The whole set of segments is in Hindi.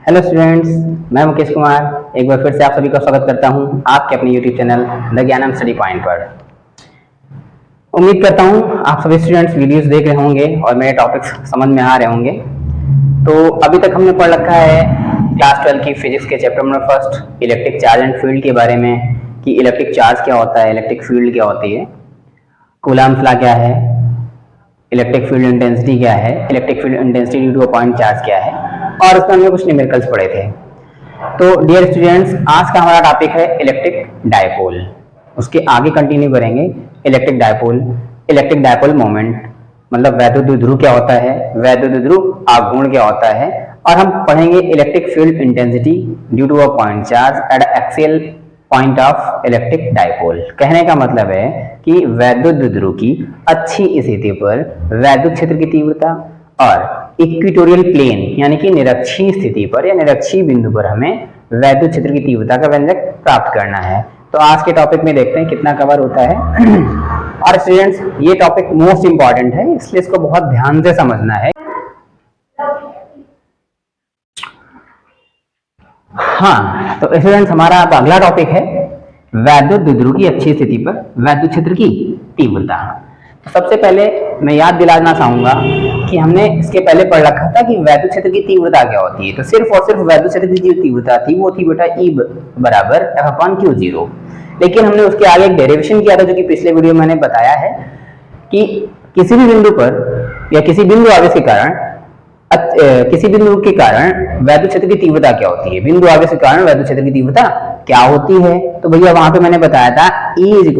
हेलो स्टूडेंट्स, मैं मुकेश कुमार एक बार फिर से आप सभी का स्वागत करता हूं आपके अपने यूट्यूब चैनल द ज्ञानम स्टडी पॉइंट पर। उम्मीद करता हूं आप सभी स्टूडेंट्स वीडियोस देख रहे होंगे और मेरे टॉपिक्स समझ में आ रहे होंगे। तो अभी तक हमने पढ़ रखा है क्लास 12 की फिजिक्स के chapter number first electric charge and field के बारे में कि इलेक्ट्रिक चार्ज क्या होता है, इलेक्ट्रिक फील्ड क्या होती है, कूलम्ब्स लॉ क्या है, इलेक्ट्रिक फील्ड इंटेंसिटी क्या है, electric field intensity due to a point charge क्या है, और उसमें हमने कुछ न्यूमेरिकल्स पढ़े थे। तो डियर स्टूडेंट्स, आज का हमारा टॉपिक है इलेक्ट्रिक डायपोल। उसके आगे कंटिन्यू करेंगे इलेक्ट्रिक डायपोल मोमेंट, मतलब वैद्युत द्विध्रुव क्या होता है, वैद्युत द्विध्रुव आघूर्ण क्या होता है, और हम पढ़ेंगे electric field intensity due to a point charge at axial point of electric dipole. कहने का मतलब है कि वैद्युत द्विध्रुव की अच्छी स्थिति पर वैद्युत क्षेत्र की तीव्रता और इक्वेटोरियल प्लेन यानी कि निरक्षीय स्थिति पर या निरक्षीय बिंदु पर हमें वैद्युत क्षेत्र की तीव्रता का व्यंजक प्राप्त करना है। तो आज के टॉपिक में देखते हैं कितना कवर होता है। और स्टूडेंट्स, ये टॉपिक मोस्ट इंपॉर्टेंट है, इसलिए इसको बहुत ध्यान से समझना है। हाँ, तो स्टूडेंट्स, हमारा अब अगला टॉपिक है वैद्युत द्विध्रुव की अच्छी स्थिति पर वैद्युत क्षेत्र की तीव्रता। तो सबसे पहले मैं याद दिलाना चाहूंगा कि हमने इसके पहले पढ़ रखा था कि वैद्युत क्षेत्र की तीव्रता क्या होती है। तो सिर्फ और सिर्फ वैद्युत क्षेत्र की जो तीव्रता थी वो थी बेटा E बराबर F/q0। लेकिन हमने उसके आगे एक डेरिवेशन किया था जो कि पिछले वीडियो में मैंने बताया है कि किसी भी बिंदु पर या किसी बिंदु आवेश के कारण वैद्युत क्षेत्र की तीव्रता क्या होती है, बिंदु आवेश के कारण वैद्युत क्षेत्र की तीव्रता क्या होती है। तो भैया वहां पे मैंने बताया था E =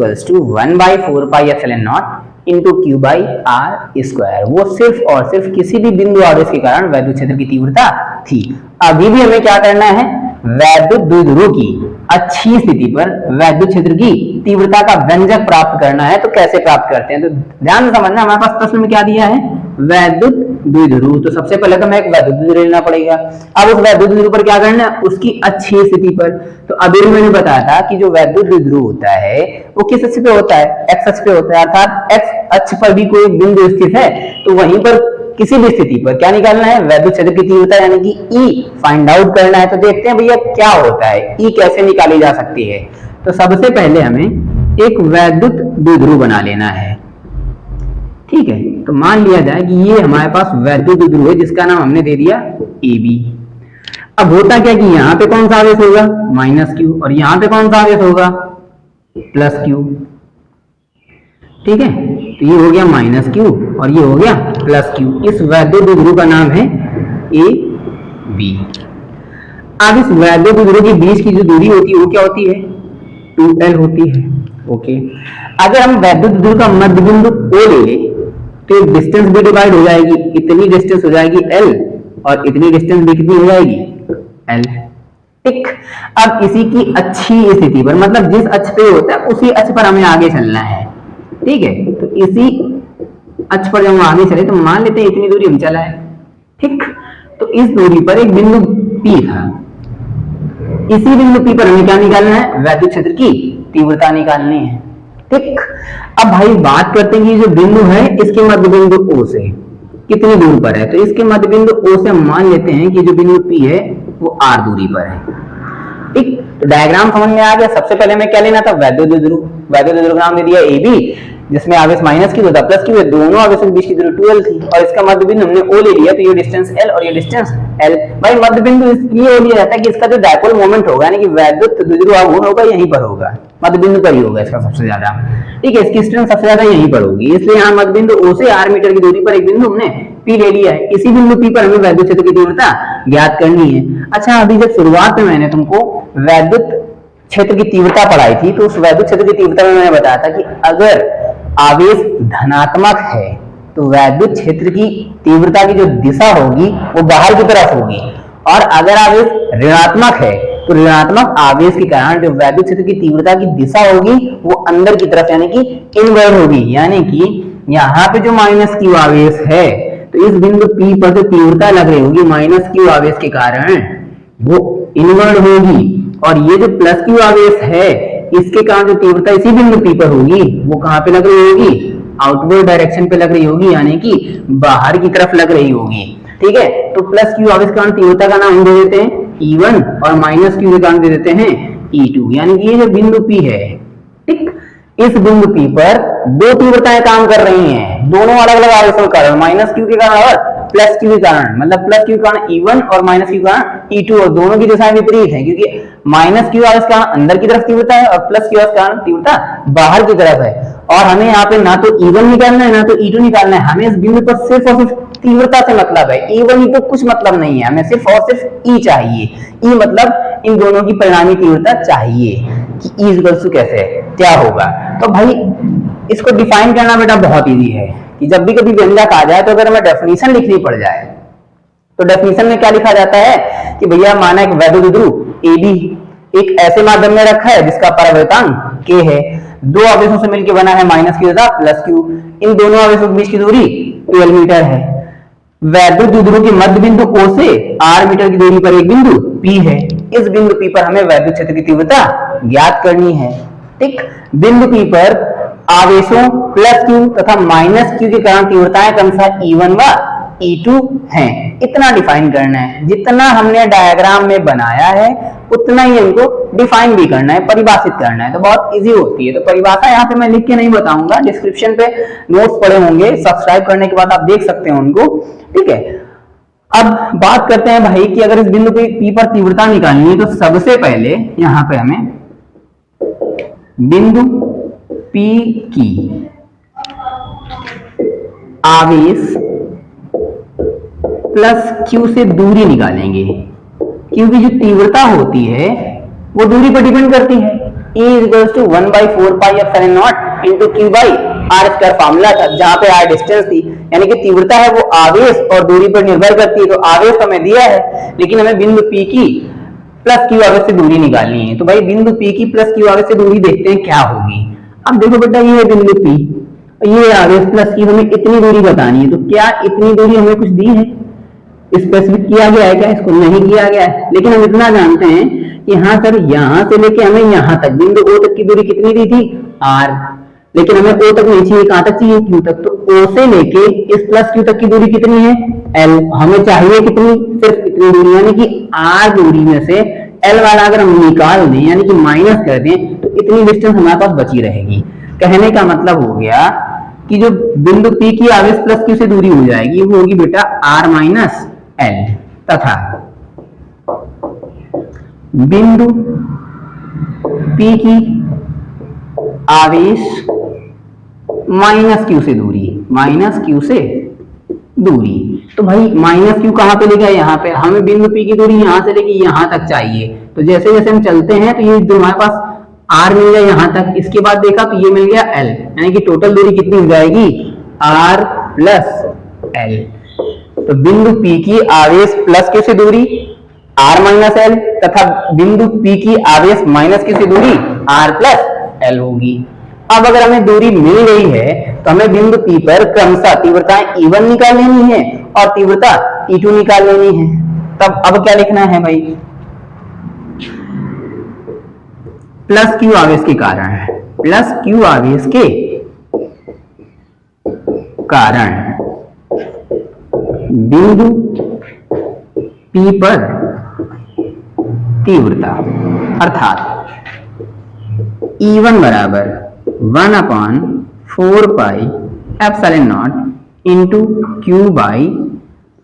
1/4πε0 into Q by R square. वो सिर्फ और सिर्फ किसी भी बिंदु आवेश के कारण वैद्युत क्षेत्र की तीव्रता थी। अभी भी हमें क्या करना है, वैद्युत द्विध्रुव की अच्छी स्थिति पर वैद्युत क्षेत्र की तीव्रता का व्यंजक प्राप्त करना है। तो कैसे प्राप्त करते हैं, तो ध्यान से समझना। हमारे पास प्रश्न में क्या दिया है, वैद्युत द्विध्रुव। तो सबसे पहले तो हमें एक वैद्युत द्विध्रुव लेना पड़ेगा। अब उस वैद्युत द्विध्रुव पर क्या करना है, उसकी अच्छी स्थिति पर। तो अभी मैंने बताया था कि जो वैद्युत द्विध्रुव होता है वो किस अक्ष पे होता है, एक्स अक्ष पे होता है। अर्थात एक्स अक्ष पर भी कोई बिंदु स्थित है तो वहीं पर किसी भी स्थिति पर क्या निकालना है, वैद्युत क्षेत्र की तीव्रता यानी कि E फाइंड आउट करना है। तो देखते हैं भैया क्या होता है, E कैसे निकाली जा सकती है। तो सबसे पहले हमें एक वैद्युत द्विध्रुव बना लेना है, ठीक है। तो मान लिया जाए कि ये हमारे पास वैद्युत द्विध्रुव है जिसका नाम हमने दे दिया AB। अब होता क्या कि यहाँ पे कौन सा आवेश होगा, -q, और यहाँ पे कौन सा आवेश होगा, +q, ठीक है। तो ये हो गया -q और ये हो गया +q। इस वैद्युत द्विध्रुव का नाम है AB। अब इस वैद्युत द्विध्रुव के बीच की जो दूरी होती है वो क्या होती है, 2L होती है, ओके। अगर हम वैद्युत द्विध्रुव का मध्य बिंदु O ले लें तो एक डिस्टेंस भी डिवाइड हो जाएगी, इतनी डिस्टेंस हो जाएगी L और इतनी डिस्टेंस भी कितनी हो जाएगी, L, ठीक। अब इसी की अच्छी स्थिति पर, मतलब जिस अक्ष पे होता है उसी अक्ष पर हमें आगे चलना है, ठीक है। तो इसी अक्ष पर जब हम आगे चले तो मान लेते हैं इतनी दूरी हम चला है, ठीक। तो इस दूरी पर एक बिंदु P था, इसी बिंदु P पर हमें क्या निकालना है, वैद्युत क्षेत्र की तीव्रता निकालनी है, ठीक। अब भाई बात करते हैं कि जो बिंदु है इसके मध्य बिंदु O से कितनी दूर पर है। तो इसके मध्य बिंदु O से हम मान लेते हैं कि जो बिंदु P है वो R दूरी पर है, ठीक। तो डायग्राम समझ में आ गया। सबसे पहले हमें क्या लेना था, वैद्युत द्विध्रुव। वैद्युत द्विध्रुव का नाम दे दिया AB, जिसमें आवेश -q होता +q है, दोनों आवेशों के बीच की दूरी 2L थी और इसका मध्य बिंदु हमने O ले लिया। तो ये डिस्टेंस L और ये डिस्टेंस L। भाई मध्य बिंदु इसलिए O लिया जाता है कि इसका जो डायपोल मोमेंट होगा यानी कि वैद्युत द्विध्रुव आघूर्ण होगा यहीं पर होगा, मध्य बिंदु पर ही होगा इसका सबसे ज्यादा, ठीक है। इसकी स्ट्रेंथ सबसे ज्यादा यहीं पर होगी, इसलिए यहाँ मध्य बिंदु O से R मीटर की दूरी पर एक बिंदु हमने P ले लिया है। इसी बिंदु P पर हमें वैद्युत क्षेत्र की तीव्रता ज्ञात करनी है। अच्छा, अभी जब शुरुआत में मैंने तुमको वैद्युत क्षेत्र की तीव्रता पढ़ाई थी तो उस वैद्युत क्षेत्र की तीव्रता में मैंने बताया था कि अगर आवेश धनात्मक है तो वैद्युत क्षेत्र की तीव्रता की जो दिशा होगी वो बाहर की तरफ होगी, और अगर आवेश ऋणात्मक है तो ऋणात्मक आवेश के कारण जो वैद्युत क्षेत्र की तीव्रता की दिशा होगी वो अंदर की तरफ यानी कि इनवर्ड होगी। यानी कि यहाँ पे जो -q आवेश है तो इस बिंदु P पर जो तीव्रता लग रही होगी -q आवेश के कारण वो इनवर्ड होगी, और ये जो +q आवेश है इसके कारण जो तीव्रता इसी बिंदु P पर होगी वो कहां पे लग रही होगी, आउटवर्ड डायरेक्शन पे लग रही होगी, यानी कि बाहर की तरफ लग रही होगी, ठीक है। तो प्लस क्यू आवेश के कारण तीव्रता का नाम दे देते हैं E1 और माइनस क्यू के कारण दे देते हैं E2, यानी कि ये जो बिंदु P है, ठीक, इस बिंदु P पर दो तीव्रताएं काम कर रही हैं, दोनों अलग अलग आवेशों के कारण, माइनस क्यू के कारण और प्लस क्यू के कारण, मतलब प्लस क्यू के कारण E1 और माइनस क्यू के कारण E2, और दोनों की दिशाएं विपरीत हैं, क्योंकि माइनस क्यू आवेश का अंदर की तरफ तीव्रता है और प्लस क्यू आवेश का तीव्रता बाहर की तरफ है। और हमें यहाँ पे ना तो E1 निकालना है ना तो E2 निकालना है, हमें इस बिंदु पर सिर्फ और सिर्फ तीव्रता से मतलब है, E1 E2 कुछ मतलब नहीं है, हमें सिर्फ और सिर्फ E चाहिए। E मतलब इन दोनों की परिणामी तीव्रता चाहिए कि E इक्वल्स टू कैसे है, क्या होगा। तो भाई इसको डिफाइन करना बेटा बहुत इजी है कि जब भी कभी व्यंजक आ जाए तो अगर हमें डेफिनेशन लिखनी पड़ जाए तो डेफिनेशन में क्या लिखा जाता है कि भैया माना एक वैद्युत ध्रुव AB एक ऐसे माध्यम में रखा है जिसका परावर्तांक K है, दो आवेशों से मिलकर बना है माइनस क्यू तथा प्लस क्यू, इन दोनों आवेशों के बीच की दूरी 12 मीटर है। वैद्युत द्विध्रुव के मध्य बिंदु O से R मीटर की दूरी पर एक बिंदु P है, इस बिंदु P पर हमें वैद्युत क्षेत्र की तीव्रता ज्ञात करनी है, ठीक। बिंदु P पर आवेशों प्लस क्यू तथा माइनस क्यू के कारण तीव्रताएं क्रमशः E1 व E2 हैं, इतना डिफाइन करना है। जितना हमने डायग्राम में बनाया है उतना ही हमको डिफाइन भी करना है, परिभाषित करना है, तो बहुत इजी होती है। तो परिभाषा यहाँ पे मैं लिख के नहीं बताऊंगा, डिस्क्रिप्शन पे नोट्स पड़े होंगे, सब्सक्राइब करने के बाद आप देख सकते हैं उनको, ठीक है। अब बात करते हैं भाई कि अगर इस बिंदु पे P पर तीव्रता निकालनी है तो सबसे पहले यहाँ पे हमें बिंदु P की आवेश प्लस Q से दूरी निकालेंगे, क्योंकि जो तीव्रता होती है वो दूरी पर डिपेंड करती है। E equals to 1/4 pi epsilon not into Q by R square formula था, जहां पे R डिस्टेंस थी, यानी कि तीव्रता है वो आवेश और दूरी पर निर्भर करती है। तो आवेश तो हमें दिया है, लेकिन हमें बिंदु P की प्लस Q आवेश से दूरी निकालनी है। तो भाई बिंदु P की प्लस Q आवेश से दूरी देखते हैं क्या होगी। अब देखो बेटा, ये है बिंदु P, ये आवेश प्लस Q, हमें इतनी दूरी बतानी है। तो क्या इतनी दूरी हमें कुछ दी है, स्पेसिफिक किया गया है क्या? इसको नहीं किया गया है, लेकिन हम इतना जानते हैं कि हाँ सर, यहाँ से लेके हमें यहाँ तक बिंदु O तक की दूरी कितनी दी थी? R, लेकिन हमें O तक नहीं चाहिए, कहाँ तक चाहिए? Q तक। तो O से लेके इस प्लस Q तक की दूरी कितनी है? L। हमें चाहिए कितनी? सिर्फ इतनी दूरी, यानी कि R दूरी में से L वाला अगर हम निकाल दें, यानी कि माइनस कर दें, तो इतनी डिस्टेंस हमारे पास बची रहेगी। कहने का मतलब हो गया कि जो बिंदु P की आवेश प्लस Q से दूरी हो जाएगी वो होगी बेटा R माइनस L, तथा बिंदु P की आवेश माइनस Q से दूरी, माइनस Q से दूरी। तो भाई माइनस Q कहां पे लेके आए? यहाँ पे। हमें बिंदु P की दूरी यहां से लेके यहां तक चाहिए, तो जैसे जैसे हम चलते हैं तो ये जो हमारे पास R मिल गया यहां तक, इसके बाद देखा तो ये मिल गया L, यानी कि टोटल दूरी कितनी हो जाएगी? R plus L। तो बिंदु P की आवेश प्लस Q से दूरी R माइनस L तथा बिंदु P की आवेश माइनस Q से दूरी R प्लस L होगी। अब अगर हमें दूरी मिल गई है तो हमें बिंदु P पर क्रमशः तीव्रताएं E1 निकाल लेनी है और तीव्रता E2 निकाल लेनी है। तब अब क्या लिखना है भाई? प्लस Q आवेश के कारण, प्लस Q आवेश के कारण बिंदु P पर तीव्रता अर्थात E1 बराबर 1/4 pi epsilon naught into Q by,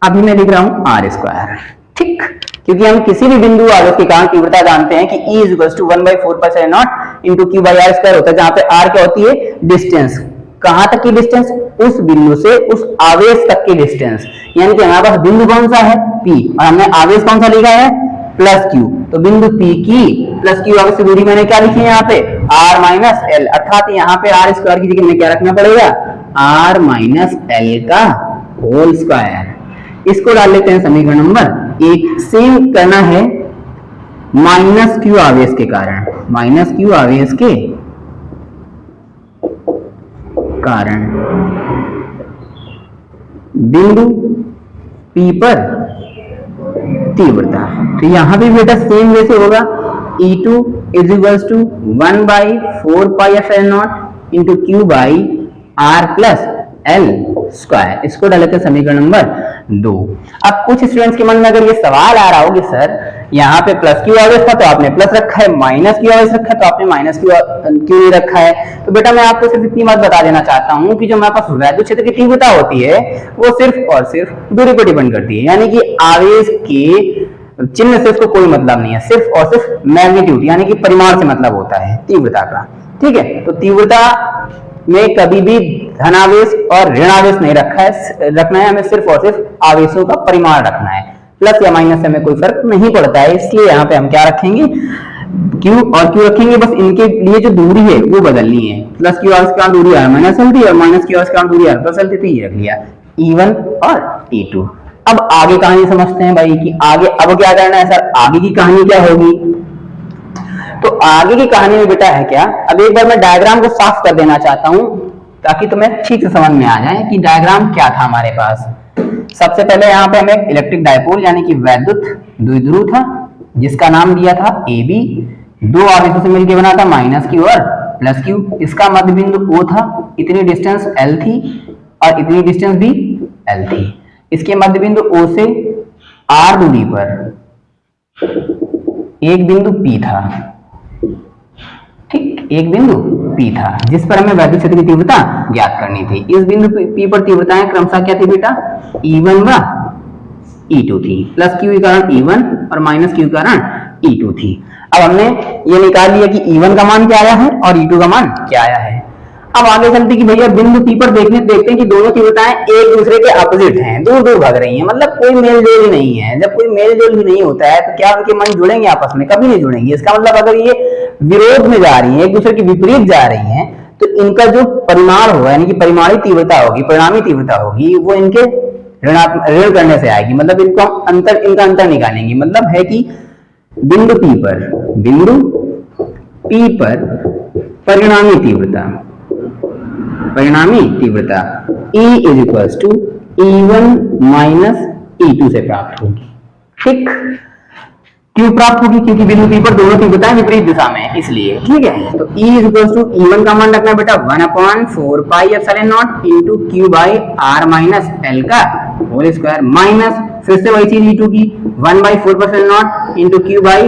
अभी मैं लिख रहा हूं R स्क्वायर, ठीक। क्योंकि हम किसी भी बिंदु आवेश के कारण तीव्रता जानते हैं कि E equals to 1/4 pi epsilon naught into Q by R square होता है, जहां पे R क्या होती है? डिस्टेंस। कहां तक की डिस्टेंस? उस बिंदु से उस आवेश तक की डिस्टेंस, यानी कि हमारे पास बिंदु कौन सा है? P, और हमने आवेश कौन सा लिखा है? Plus Q। तो बिंदु P की प्लस Q आवेश की दूरी मैंने क्या लिखी है यहाँ पे? R माइनस L, अर्थात यहाँ पे R स्क्वायर की जगह में क्या रखना पड़ेगा? R माइनस L का होल स्क्वायर। इसको डाल लेते हैं समीकरण नंबर 1। सेम करना है माइनस Q आवेश के कारण, माइनस Q आवेश के कारण बिंदु P पर तीव्रता। तो यहां भी बेटा सेम वैसे होगा, E2 is equals to 1/4 pi epsilon naught into Q by R plus L square. इसको डाले थे समीकरण नंबर 2। अब कुछ स्टूडेंट्स के मन में अगर ये सवाल आ रहा हो कि सर यहाँ पे प्लस क्यू आवेश था तो आपने प्लस रखा है, माइनस क्यू आवेश रखा है तो आपने माइनस क्यू नहीं रखा है, तो बेटा मैं आपको सिर्फ इतनी बात बता देना चाहता हूँ कि जो हमारे पास वैद्युत क्षेत्र की तीव्रता होती है वो सिर्फ और सिर्फ दूरी पर डिपेंड करती है, यानी कि आवेश के चिन्ह से उसको कोई मतलब नहीं है, सिर्फ और सिर्फ मैग्नीट्यूड यानी कि परिमाण से मतलब होता है तीव्रता का। ठीक है, तो तीव्रता में कभी भी धनावेश और ऋणावेश नहीं रखना है, हमें सिर्फ और सिर्फ आवेशों का परिमाण रखना है, प्लस या माइनस से हमें कोई फर्क नहीं पड़ता है। इसलिए यहाँ पे हम क्या रखेंगे, Q और Q रखेंगे, बस इनके लिए जो दूरी है वो बदलनी है। प्लस क्यू आवेश का दूरी r माइनस एल थी और माइनस क्यू आवेश का दूरी r प्लस एल थी, तो ये रख लिया E1 और E2। अब आगे कहानी समझते हैं भाई कि आगे अब क्या करना है सर, आगे की कहानी क्या होगी। तो आगे की कहानी में बेटा है क्या, अब एक बार मैं डायग्राम को साफ कर देना चाहता हूं ताकि तुम्हें ठीक से समझ में आ जाए कि डायग्राम क्या था हमारे पास। सबसे पहले यहाँ पे हमें इलेक्ट्रिक डायपोल यानी कि वैद्युत द्विध्रुव था जिसका नाम दिया था AB, दो आवेशों से मिलकर बना था माइनस क्यू और प्लस क्यू। इसका मध्य बिंदु O था, इतनी डिस्टेंस L थी और इतनी डिस्टेंस भी L थी। इसके मध्य बिंदु O से R दूरी पर एक बिंदु P था, ठीक, एक बिंदु P था जिस पर हमें वैद्युत क्षेत्र की तीव्रता ज्ञात करनी थी। इस बिंदु P पर तीव्रताएं क्रमशः क्या थी बेटा, E1 व E2 थी, प्लस Q के कारण E1 और माइनस Q के कारण E2 थी। अब हमने ये निकाल लिया कि E1 का मान क्या आया है और E2 का मान क्या आया है। अब आगे चलते कि भैया बिंदु P पर देखते हैं कि दोनों तीव्रताएं एक दूसरे के अपोजिट हैं, दूर दूर भाग रही हैं, मतलब कोई मेल जोल ही नहीं है। जब कोई मेल जोल ही नहीं होता है तो क्या उनके मन जुड़ेंगे आपस में, कभी नहीं जुड़ेंगे। इसका मतलब अगर ये विरोध में जा रही है, एक दूसरे के विपरीत जा रही हैं, तो इनका जो परिमाण होगा यानी कि परिमाणी तीव्रता होगी, परिणामी तीव्रता होगी, वो इनके ऋण करने से आएगी। मतलब इनका अंतर निकालेंगे। मतलब है कि बिंदु P पर परिणामी तीव्रता E is equals to E1 minus E2 से प्राप्त होगी। ठीक, क्यों प्राप्त होगी, क्योंकि बिंदु P पर दोनों तीव्रताएं विपरीत दिशा में है, इसलिए। ठीक है, तो E is equals to E1 का मान रखना है बेटा 1/4 pi epsilon not into Q by R minus L का होल स्क्वायर, माइनस फिर से वही चीज E2 की 1/4 epsilon not into Q by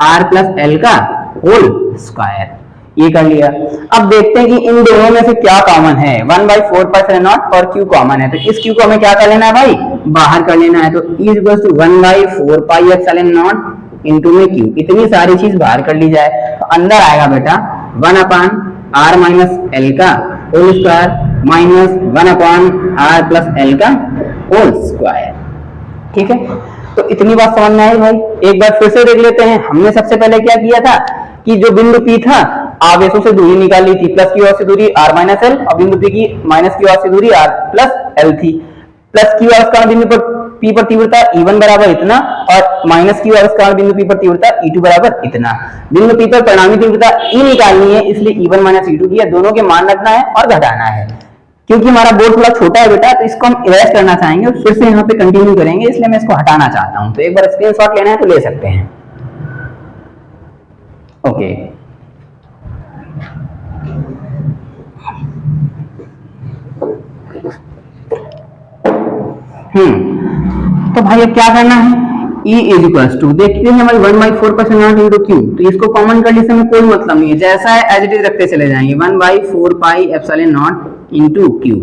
R plus L का होल स्क्वायर। ये कर लिया। अब देखते हैं कि इन दोनों में से क्या कॉमन है। 1/4 पाई एप्सिलॉन नॉट और Q कॉमन है, तो इस Q को हमें क्या कर लेना है भाई, बाहर कर लेना है। तो E is equals to 1/4 pi epsilon not into में Q, इतनी सारी चीज बाहर कर ली जाए तो अंदर आएगा बेटा 1/R माइनस L का whole square minus 1/R plus L का होल स्क्वायर। ठीक है, तो इतनी बात समझ में आई भाई। एक बार फिर से देख लेते हैं। हमने सबसे पहले क्या किया था कि जो बिंदु P था आवेशों से दूरी निकाल ली थी, प्लस क्यू आर से दूरी R माइनस एल और बिंदु P की माइनस क्यू आर से दूरी R प्लस एल थी। प्लस क्यू आर कारण बिंदु पर P पर तीव्रता E1 बराबर इतना और माइनस क्यू आर कारण बिंदु P पर तीव्रता E2 बराबर इतना। बिंदु P पर परिणामी तीव्रता E निकालनी है, इसलिए E1 माइनस E2 की दोनों के मान रखना है और घटाना है। क्योंकि हमारा बोर्ड थोड़ा छोटा है बेटा, तो इसको हम इरेज करना चाहेंगे और फिर से यहाँ पे कंटिन्यू करेंगे, इसलिए मैं इसको हटाना चाहता हूँ। तो एक बार स्क्रीनशॉट लेना है तो ले सकते हैं। ओके, तो भाई अब क्या करना है, E इज इक्वल्स टू देखते हैं हमारी 1/4 नॉट इनटू Q, तो इसको कॉमन कर लेने में कोई मतलब नहीं है, जैसा है एज इट इज रखते चले जाएंगे। 1/4 pi epsilon not into Q।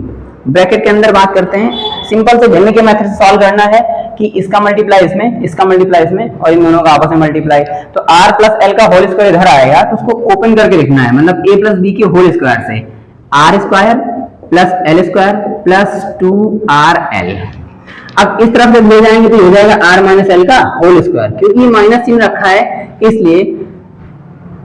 Bracket के अंदर बात करते हैं, सिंपल से भिन्न के मेथड से सॉल्व करना है कि इसका मल्टीप्लाई इसमें, इसका मल्टीप्लाई इसमें और इन दोनों का आपस में मल्टीप्लाई। तो R प्लस L का होल स्क्वायर इधर आएगा तो उसको ओपन करके लिखना है, मतलब A प्लस B के होल स्क्वायर से R square plus L square plus 2RL। अब इस तरफ जब ले जाएंगे तो हो जाएगा R माइनस L का होल स्क्वायर, क्योंकि माइनस चिन्ह रखा है इसलिए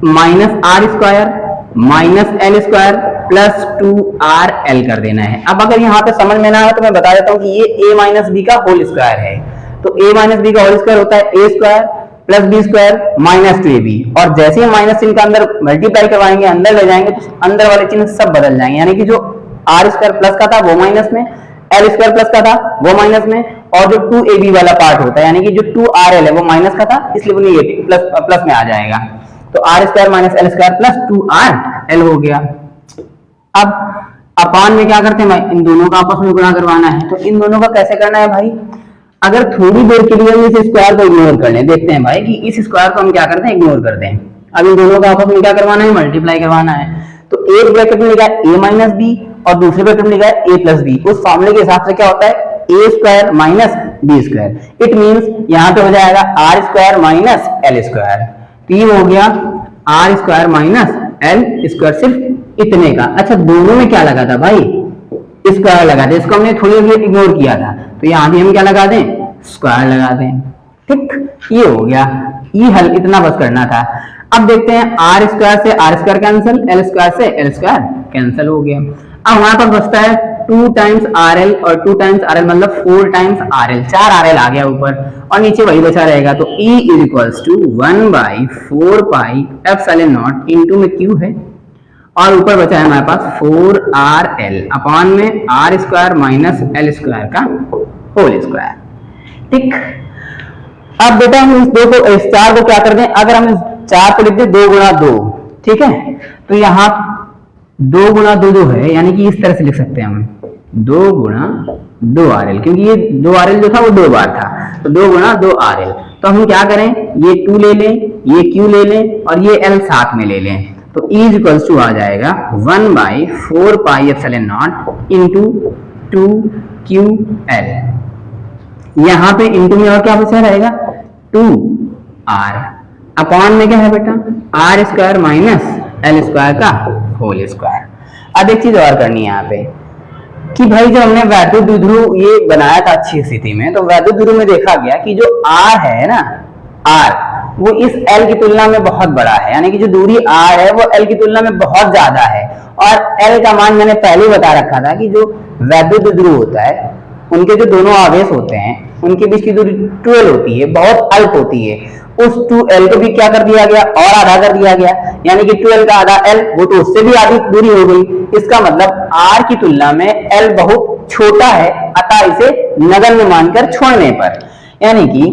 minus R square minus L square plus 2RL कर देना है। अब अगर यहाँ पे समझ में ना आए तो मैं बता देता हूँ कि ये A माइनस B का होल स्क्वायर है, तो A माइनस B का होल स्क्वायर होता है A square plus B square minus 2AB, और जैसे ही माइनस चिन्ह का अंदर मल्टीप्लाई करवाएंगे, अंदर ले जाएंगे तो अंदर वाले चिन्ह सब बदल जाएंगे, यानी कि जो R स्क्वायर प्लस का था वो माइनस में, L स्क्वायर प्लस का था वो माइनस में, और जो 2AB वाला पार्ट होता है यानी कि जो 2RL है वो माइनस का था इसलिए वो नेगेटिव प्लस में आ जाएगा। तो R square minus L square plus 2RL हो गया। अब अपान में क्या करते हैं भाई, इन दोनों का आपस में गुणा करवाना है। तो इन दोनों का कैसे करना है भाई, अगर थोड़ी देर के लिए हम इस स्क्वायर को इग्नोर कर लें, देखते हैं भाई कि इस स्क्वायर को हम क्या करते हैं, इग्नोर करते हैं। अब इन दोनों का आपस में क्या करवाना है, मल्टीप्लाई करवाना है। तो एक ब्रैकेट में लिखा है a माइनस बी और दूसरे ब्रैकेट में लिखा है a प्लस बी। उस फॉर्मूले के हिसाब से क्या होता है, a square minus B square. It means यहाँ पे हो जाएगा R square minus L square. तो ये हो गया R square minus L square, सिर्फ इतने का। अच्छा, दोनों में क्या लगा था भाई, स्क्वायर लगा दें, इसको हमने थोड़ी देर इग्नोर किया था, तो यहाँ भी हम क्या लगा दें, स्क्वायर लगा दें। ठीक, ये हो गया, ये हल इतना बस करना था। अब देखते हैं आर स्क्वायर से R square cancel, L square से एल स्क्वायर कैंसिल हो गया। अब हमारे पास बचता है 2 टाइम्स आर एल, और 2 टाइम्स आर एल मतलब 4 times R L, 4 R L आ गया ऊपर और नीचे वही बचा रहेगा। तो E is equals to 1/4 pi epsilon not into में क्यू है और ऊपर बचा है हमारे पास 4RL अपॉन में R square minus L square का होल स्क्वायर। ठीक, अब बेटा हम इस 4 को क्या कर दें, अगर हम इस 4 को लिख दें 2 गुणा 2, ठीक है, तो यहाँ 2 गुणा 2 जो है, यानी कि इस तरह से लिख सकते हैं हम 2 गुणा 2RL, क्योंकि ये 2RL जो था वो 2 बार था, तो 2 गुणा 2RL। तो हम क्या करें, ये 2 ले लें, ये Q ले लें और ये L साथ में ले लें। तो E इक्वल्स टू आ जाएगा 1/4 pi epsilon naught into 2QL। यहाँ पे इंटू में और क्या बचा रहेगा 2R अपॉन में क्या है बेटा R square minus L square का होल स्क्वायर। अब एक चीज और करनी है यहाँ पे कि भाई जब हमने वैद्युत द्विध्रुव ये बनाया था अच्छी स्थिति में, तो वैद्युत द्विध्रुव में देखा गया कि जो R है ना, R वो इस L की तुलना में बहुत बड़ा है, यानी कि जो दूरी R है वो L की तुलना में बहुत ज्यादा है। और L का मान मैंने पहले ही बता रखा था कि जो वैद्युत द्विध्रुव होता है उनके जो दोनों आवेश होते हैं उनके बीच की दूरी 12 होती है, बहुत अल्प होती है। उस 2L को भी क्या कर दिया गया और आधा कर दिया गया, यानी कि 12 का आधा L, वो तो उससे भी आधी दूरी हो गई। इसका मतलब R की तुलना में L बहुत छोटा है, अतः इसे नगण्य मानकर छोड़ने पर, यानी कि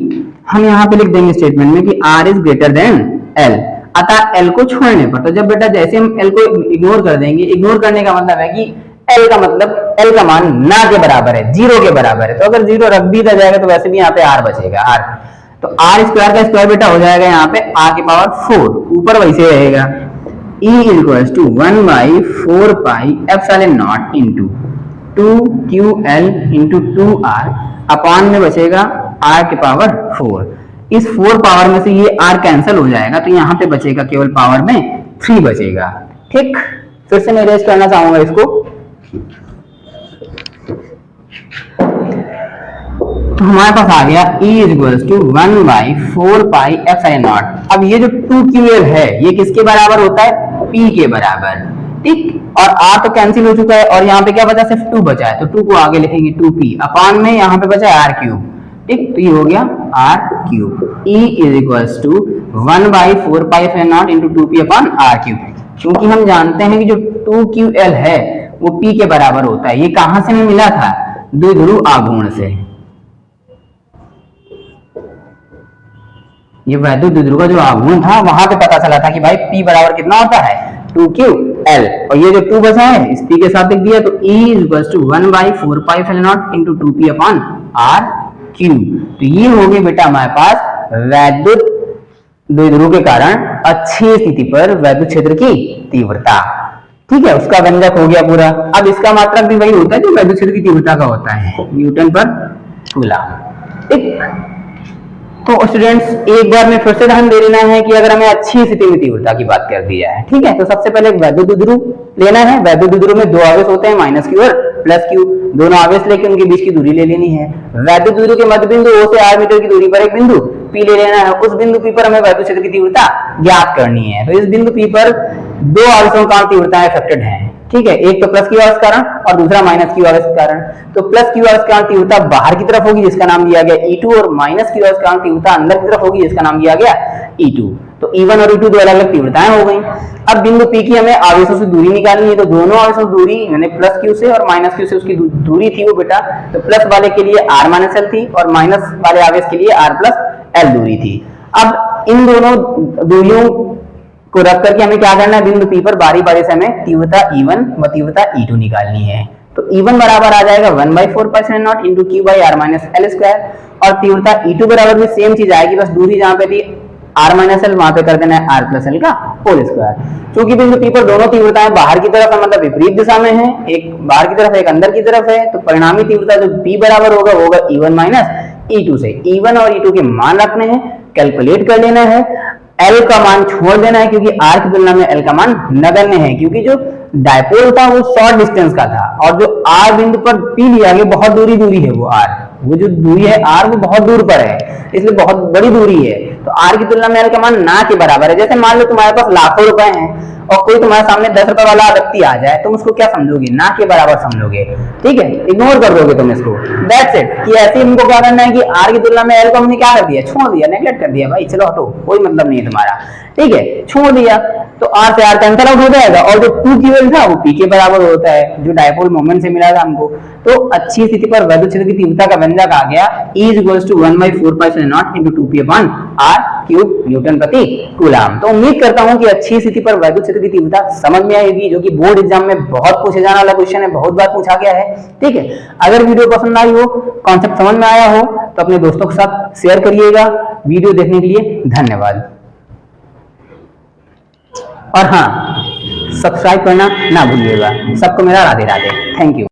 हम यहाँ पे लिख देंगे स्टेटमेंट में कि R is greater than L, अतः L को छोड़ने पर। तो जब बेटा जैसे हम L को इग्नोर कर देंगे, इग्नोर करने का मतलब है कि L का मतलब L का मान ना के बराबर है, 0 के बराबर है। तो अगर 0 रख भी दिया जाएगा तो वैसे भी यहाँ पे R बचेगा, R। तो R स्क्वायर का स्क्वायर बेटा हो जाएगा यहाँ पे R की पावर 4, ऊपर वैसे रहेगा। E is equals to 1/4 pi epsilon naught into 2QL into 2R upon में बचेगा R की पावर 4। इस 4 पावर में से ये R कैंसिल हो जाएगा, तो यहाँ पे बचेगा केवल पावर में 3 बचेगा। ठीक, फिर से मैं इरेज करना चाहूंगा इसको। तो हमारे पास आ गया E is equals to 1/4 pi epsilon naught. अब ये जो 2QL है ये किसके बराबर होता है, P के बराबर। ठीक, और R तो कैंसिल हो चुका है और यहाँ पे क्या बचा, सिर्फ 2 बचा है, तो 2 को आगे लिखेंगे 2P अपॉन में यहाँ पे बचा R क्यूब। ठीक, तो ये हो गया R cube. E is equals to 1/4 pi epsilon naught into 2P upon R cube. क्योंकि हम जानते हैं कि जो 2QL है वो P के बराबर होता है। ये कहां से हमें मिला था, द्विध्रुव आघूर्ण से। ये वैद्युत द्विध्रुव का जो आघूर्ण था वहां पे पता चला था कि भाई P बराबर कितना होता है 2QL, और ये जो 2 बचा है इस P के साथ लिख दिया। तो E is equals to 1/4 pi epsilon naught into 2P upon R cube. तो ये हो गई बेटा हमारे पास वैद्युत द्विध्रुव के कारण अच्छी स्थिति पर वैद्युत क्षेत्र की तीव्रता। ठीक है, उसका व्यंजक हो गया पूरा। अब इसका मात्रक भी वही होता है जो वैद्युत क्षेत्र की तीव्रता का होता है, न्यूटन पर कूलम। ठीक, तो स्टूडेंट्स एक बार में फिर से ध्यान दे लेना है कि अगर हमें अच्छी स्थिति में तीव्रता की बात कर दी है, ठीक है, तो सबसे पहले वैद्युत द्विध्रुव लेना है। वैद्युत द्विध्रुव में 2 आवेश होते हैं, -Q और +Q, दोनों आवेश लेके उनके बीच की दूरी ले लेनी है। वैद्युत द्विध्रुव के मध्य बिंदु O से R मीटर की दूरी पर एक बिंदु P ले लेना है। उस बिंदु P पर हमें वैद्युत क्षेत्र की तीव्रता ज्ञात करनी है। तो इस बिंदु P पर 2 आवेशों का तीव्रताएं अफेक्टेड है। ठीक है, एक तो +Q आवेश कारण और दूसरा -Q आवेश कारण। तो +Q आवेश कारण तीव्रता बाहर की तरफ होगी जिसका नाम दिया गया E2, और -Q आवेश कारण तीव्रता अंदर की तरफ होगी जिसका नाम दिया गया E2। तो E1 और E2 दो अलग अलग तीव्रताएं हो गई। अब बिंदु P की हमें आवेशों से दूरी निकालनी है। तो दोनों आवेशों की दूरी यानी +Q से और -Q से उसकी दूरी थी वो बेटा, तो प्लस वाले के लिए R-L थी और माइनस वाले आवेश के लिए R+L दूरी थी। अब इन दोनों दूरियों को रख करके हमें क्या करना है, बिंदु P पर बारी बारी से हमें तीव्रता E1 व तीव्रता E2 निकालनी है। तो E1 बराबर आ जाएगा 1/4π0 into Q by R minus L square, और तीव्रता E2 बराबर भी सेम चीज आएगी, बस दूरी जहां पे थी आर माइनस एल वहां पे कर देना है आर प्लस एल का होल स्क्वायर। क्योंकि बिंदु P पर दोनों तीव्रताएं बाहर की तरफ है, मतलब विपरीत दिशा में है, एक बाहर की तरफ है एक अंदर की तरफ है, तो परिणामी तीव्रता जो P बराबर होगा वो होगा E1 माइनस E2 से। E1 और E2 के मान रखने हैं, कैलकुलेट कर लेना है, L का मान छोड़ देना है क्योंकि R की तुलना में L का मान नगण्य है, क्योंकि जो डायपोल था वो शॉर्ट डिस्टेंस का था और जो R बिंदु पर P लिया गया बहुत दूरी है, वो जो दूरी है R वो बहुत दूर पर है, इसलिए बहुत बड़ी दूरी है, तो R की तुलना में L का मान ना के बराबर है। जैसे मान लो तुम्हारे पास लाखों रुपए हैं और कोई तुम्हारे सामने 10 रुपए वाला व्यक्ति आ जाए, तुम उसको क्या समझोगे, ना के बराबर समझोगे, ठीक है, इग्नोर कर दोगे तुम इसको। दैट्स इट, कि ऐसे हमको क्या करना है कि R की तुलना में L को हमने क्या कर दिया, छोड़ दिया, नेगलेक्ट कर दिया, भाई चलो हटो, कोई मतलब नहीं है तुम्हारा, ठीक है, छोड़ दिया, तो R से R कैंसिल आउट हो जाएगा और जो 2 QL था वो P के बराबर होता है, जो डायपोल मोमेंट से मिला था हमको। तो अच्छी स्थिति पर वैद्युत क्षेत्र की तीव्रता का व्यंजक आ गया E = 1/4π0 into 2p/r³ न्यूटन प्रति कूलम। तो उम्मीद करता हूं कि अच्छी स्थिति पर वैद्युत क्षेत्र की तीव्रता समझ में आएगी, जो कि बोर्ड एग्जाम में बहुत पूछे जाने वाला क्वेश्चन है, बहुत बार पूछा गया है, ठीक है। अगर वीडियो पसंद आई हो, कॉन्सेप्ट समझ में आया हो, तो अपने दोस्तों के साथ शेयर करिएगा। वीडियो देखने के लिए धन्यवाद। और हाँ, सब्सक्राइब करना ना भूलिएगा। सबको मेरा राधे राधे, थैंक यू।